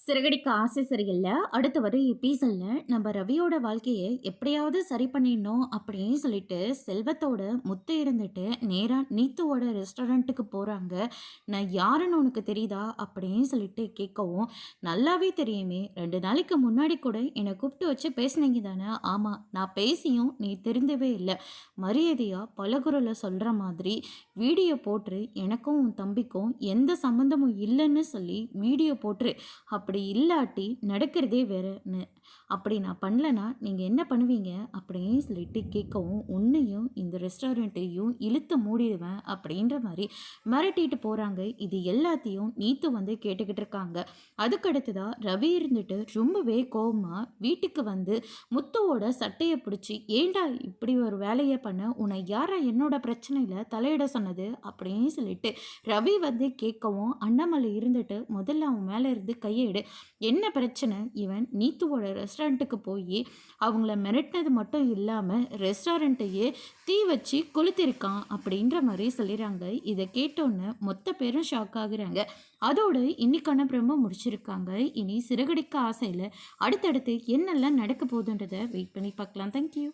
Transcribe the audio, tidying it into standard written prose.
சிறகடிக்க ஆசை சரியில்ல. அடுத்து வர எபிசோட்ல நம்ம ரவியோட வாழ்க்கைய எப்படியாவது சரி பண்ணிடணும் அப்படின்னு சொல்லிட்டு செல்வத்தோட முத்து இருந்துட்டு நேரா நீத்துவோட ரெஸ்டாரண்ட்டுக்கு போறாங்க. நான் யாருன்னு உனக்கு தெரியுதா அப்படின்னு சொல்லிட்டு கேட்கவும், நல்லாவே தெரியுமே, 2 நாளைக்கு முன்னாடி கூட என்னை கூப்பிட்டு வச்சு பேசுனீங்க தானே. ஆமா, நான் பேசியும் நீ திருந்தவே இல்லை. மரியாதையா பலகுரல சொல்ற மாதிரி வீடியோ போட்டு எனக்கும் உன் தம்பிக்கும் எந்த சம்மந்தமும் இல்லைன்னு சொல்லி வீடியோ போட்டு, அப்படி இல்லாட்டி நடக்கிறதே வேறன்னு. அப்படி நான் பண்ணலனா நீங்கள் என்ன பண்ணுவீங்க அப்படின்னு சொல்லிட்டு கேட்கவும், உன்னையும் இந்த ரெஸ்டாரண்ட்டையும் இழுத்து மூடிடுவேன் அப்படின்ற மாதிரி மிரட்டிட்டு போகிறாங்க. இது எல்லாத்தையும் நீத்து வந்து கேட்டுக்கிட்டு இருக்காங்க. அதுக்கடுத்துதான் ரவி இருந்துட்டு ரொம்பவே கோபமாக வீட்டுக்கு வந்து முத்துவோட சட்டையை பிடிச்சி, ஏண்டா இப்படி ஒரு வேலையை பண்ண, உன்னை யாரா என்னோட பிரச்சனையில் தலையிட சொன்னது அப்படின்னு சொல்லிட்டு ரவி வந்து கேட்கவும், அண்ணாமலை இருந்துட்டு முதல்ல அவன் மேலே இருந்து கையை எடு, என்ன பிரச்சனை, இவன் நீத்துவோட ரெஸ்டாரண்ட்டுக்கு போய் அவங்கள மிரட்டினது மட்டும் இல்லாமல் ரெஸ்டாரண்ட்டையே தீ வச்சு கொளுத்திருக்கான் அப்படின்ற மாதிரி சொல்லிடுறாங்க. இதை கேட்டோன்னு மொத்த பேரும் ஷாக் ஆகுறாங்க. அதோடு இன்னைக்கான பிரம்ம முடிச்சிருக்காங்க. இனி சிறகடிக்க ஆசையில் அடுத்தடுத்து என்னெல்லாம் நடக்க போகுதுன்றதை வெயிட் பண்ணி பார்க்கலாம். தேங்க்யூ.